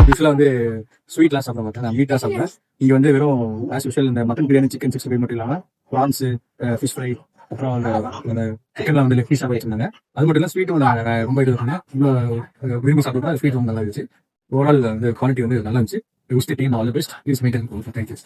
யூஸ்வலாக வந்து ஸ்வீட்லாம் சாப்பிட மாட்டேன், நான் மீட்டாக சாப்பிட்றேன். இங்கே வந்து வெறும் ஆஸ் யூஸ்வல் இந்த மட்டன் பிரியாணி, சிக்கன் 65 மட்டும் இல்லாமல் ப்ரான்ஸு, ஃபிஷ் ஃப்ரை, அப்புறம் அந்த சிக்கனில் வந்து லெக் பீஸாக வச்சுருந்தாங்க. அது மட்டும் இல்லை ஸ்வீட்டும் நான் ரொம்ப இது பண்ணேன். இவ்வளோ விரும்பி சாப்பிட்டா ஸ்வீட் ரொம்ப நல்லா இருந்துச்சு. ஓவரால் வந்து குவாலிட்டி வந்து நல்லா இருந்துச்சு. Use the team all the best. Please maintain. Thank you.